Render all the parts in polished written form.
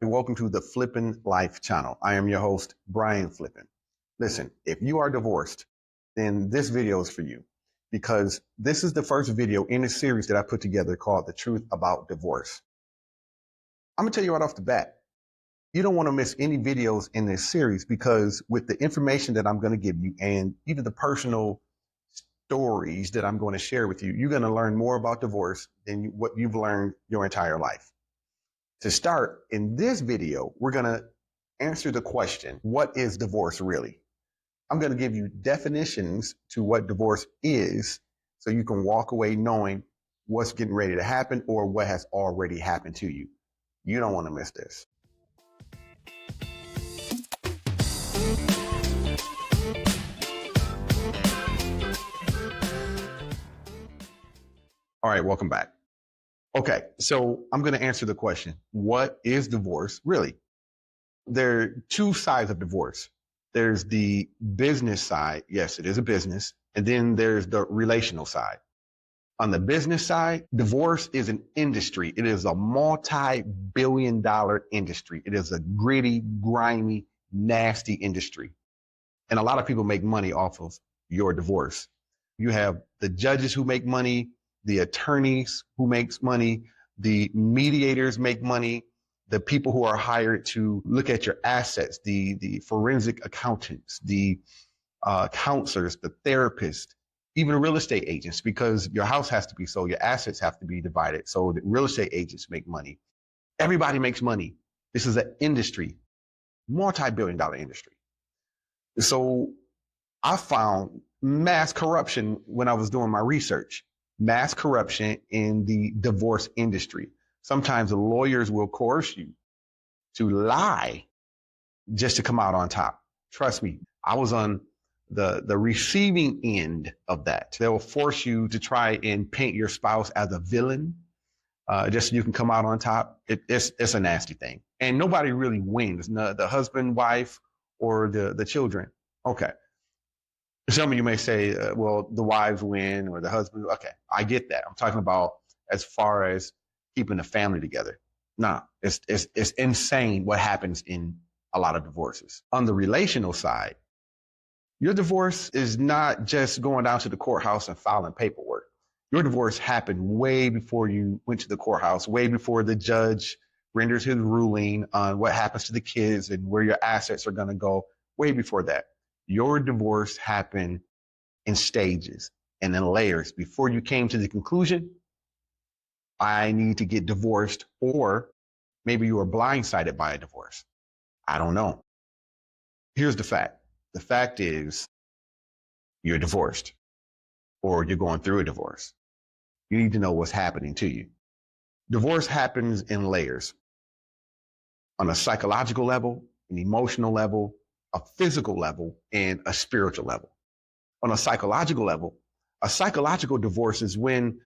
And welcome to the Flippin Life channel. I am your host, Brian Flippin. Listen, if you are divorced, then this video is for you because this is the first video in a series that I put together called The Truth About Divorce. I'm going to tell you right off the bat, you don't want to miss any videos in this series because with the information that I'm going to give you and even the personal stories that I'm going to share with you, you're going to learn more about divorce than what you've learned your entire life. To start, in this video, we're going to answer the question, what is divorce really? I'm going to give you definitions to what divorce is so you can walk away knowing what's getting ready to happen or what has already happened to you. You don't want to miss this. All right, welcome back. Okay, so I'm going to answer the question, what is divorce really? There are two sides of divorce. There's the business side. Yes, it is a business. And then there's the relational side. On the business side, divorce is an industry. It is a multi-billion-dollar industry. It is a gritty, grimy, nasty industry. And a lot of people make money off of your divorce. You have the judges who make money, the attorneys who makes money, the mediators make money, the people who are hired to look at your assets, the forensic accountants, the counselors, the therapists, even real estate agents, because your house has to be sold, your assets have to be divided. So the real estate agents make money. Everybody makes money. This is an industry, multi-billion-dollar industry. So I found mass corruption when I was doing my research. Mass corruption in the divorce industry. Sometimes the lawyers will coerce you to lie just to come out on top. Trust me, I was on the receiving end of that. They will force you to try and paint your spouse as a villain just so you can come out on top. It's a nasty thing. And nobody really wins, the husband, wife, or the children. Okay. Some of you may say, well, the wives win or the husband. Okay, I get that. I'm talking about as far as keeping the family together. No, it's insane what happens in a lot of divorces. On the relational side, your divorce is not just going down to the courthouse and filing paperwork. Your divorce happened way before you went to the courthouse, way before the judge renders his ruling on what happens to the kids and where your assets are going to go, way before that. Your divorce happened in stages and in layers. Before you came to the conclusion, I need to get divorced, or maybe you were blindsided by a divorce. I don't know. Here's the fact. The fact is you're divorced or you're going through a divorce. You need to know what's happening to you. Divorce happens in layers on a psychological level, an emotional level, a physical level, and a spiritual level. On a psychological level, a psychological divorce is when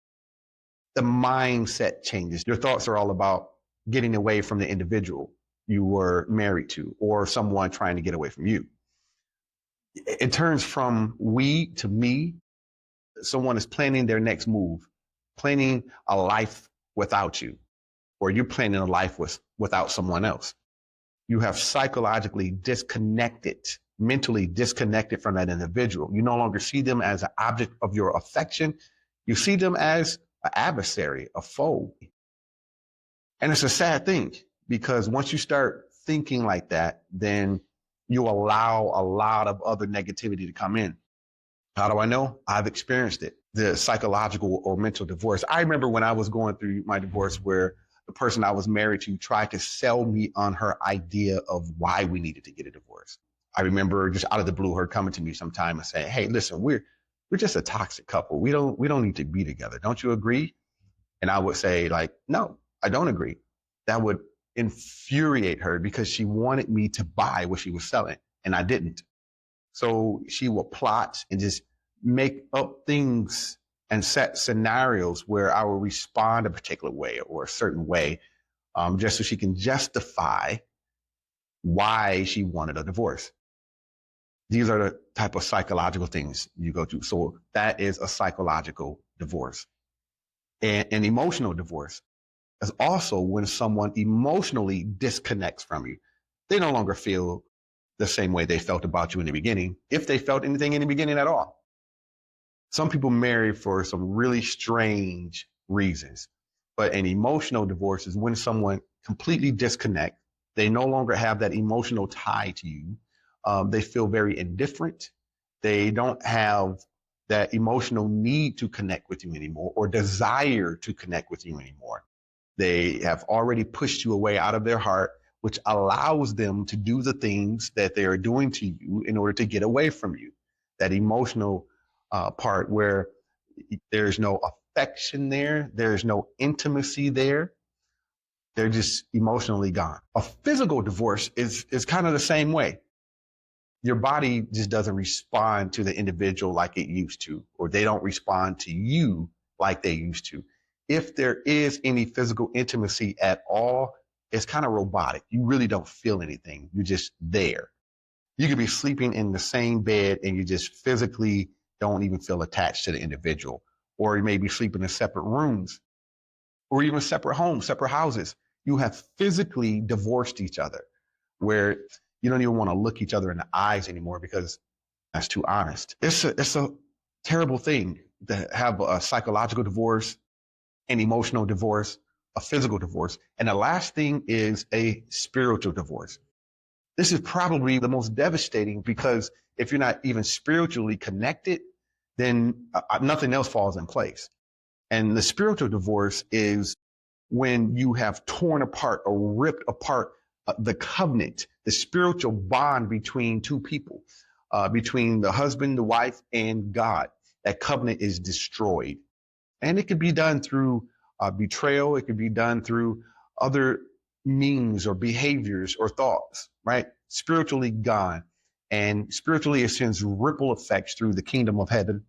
the mindset changes. Your thoughts are all about getting away from the individual you were married to or someone trying to get away from you. It turns from we to me. Someone is planning their next move, planning a life without you, or you're planning a life without someone else. You have psychologically disconnected, mentally disconnected from that individual. You no longer see them as an object of your affection. You see them as an adversary, a foe. And it's a sad thing because once you start thinking like that, then you allow a lot of other negativity to come in. How do I know? I've experienced it, the psychological or mental divorce. I remember when I was going through my divorce where the person I was married to tried to sell me on her idea of why we needed to get a divorce. I remember just out of the blue, her coming to me sometime and saying, "Hey, listen, we're just a toxic couple. We don't need to be together. Don't you agree?" And I would say, like, "No, I don't agree." That would infuriate her because she wanted me to buy what she was selling, and I didn't. So she will plot and just make up things and set scenarios where I will respond a particular way or a certain way, just so she can justify why she wanted a divorce. These are the type of psychological things you go through. So that is a psychological divorce. And an emotional divorce. is also when someone emotionally disconnects from you. They no longer feel the same way they felt about you in the beginning, if they felt anything in the beginning at all. Some people marry for some really strange reasons, but an emotional divorce is when someone completely disconnects. They no longer have that emotional tie to you. They feel very indifferent. They don't have that emotional need to connect with you anymore or desire to connect with you anymore. They have already pushed you away out of their heart, which allows them to do the things that they are doing to you in order to get away from you. That emotional part where there's no affection there, there's no intimacy there. They're just emotionally gone. A physical divorce is kind of the same way. Your body just doesn't respond to the individual like it used to, or they don't respond to you like they used to. If there is any physical intimacy at all, it's kind of robotic. You really don't feel anything. You're just there. You could be sleeping in the same bed and you just physically don't even feel attached to the individual. Or you may be sleeping in separate rooms or even separate homes, separate houses. You have physically divorced each other where you don't even want to look each other in the eyes anymore because that's too honest. It's a terrible thing to have a psychological divorce, an emotional divorce, a physical divorce. And the last thing is a spiritual divorce. This is probably the most devastating because if you're not even spiritually connected, then nothing else falls in place. And the spiritual divorce is when you have torn apart or ripped apart the covenant, the spiritual bond between two people, between the husband, the wife, and God. That covenant is destroyed. And it could be done through betrayal. It could be done through other means or behaviors or thoughts, right? Spiritually gone. And spiritually, it sends ripple effects through the kingdom of heaven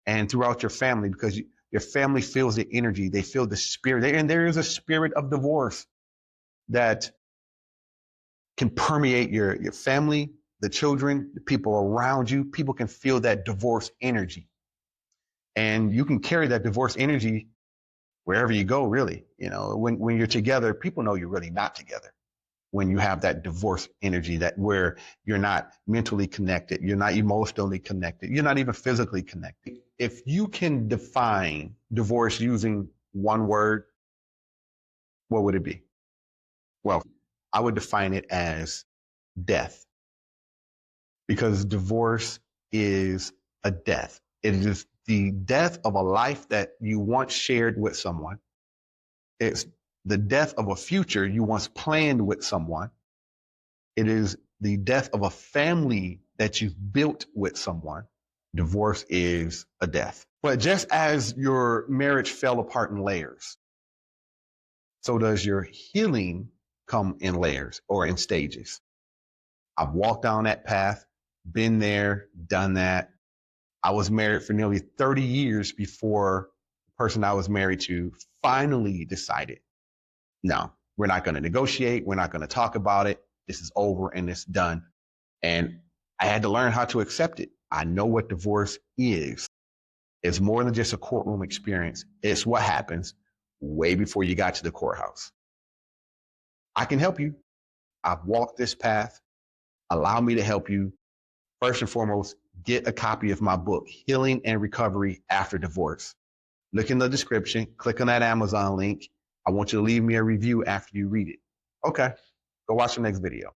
and throughout your family because your family feels the energy. They feel the spirit. And there is a spirit of divorce that can permeate your family, the children, the people around you. People can feel that divorce energy. And you can carry that divorce energy wherever you go, really. You know, when you're together, people know you're really not together. When you have that divorce energy, that where you're not mentally connected, you're not emotionally connected, you're not even physically connected. If you can define divorce using one word, what would it be? Well, I would define it as death, because divorce is a death. It is the death of a life that you once shared with someone. It's the death of a future you once planned with someone. It is the death of a family that you've built with someone. Divorce is a death. But just as your marriage fell apart in layers, so does your healing come in layers or in stages. I've walked down that path, been there, done that. I was married for nearly 30 years before the person I was married to finally decided, no, we're not going to negotiate. We're not going to talk about it. This is over and it's done. And I had to learn how to accept it. I know what divorce is. It's more than just a courtroom experience. It's what happens way before you got to the courthouse. I can help you. I've walked this path. Allow me to help you. First and foremost, get a copy of my book, Healing and Recovery After Divorce. Look in the description, click on that Amazon link. I want you to leave me a review after you read it. Okay, go watch the next video.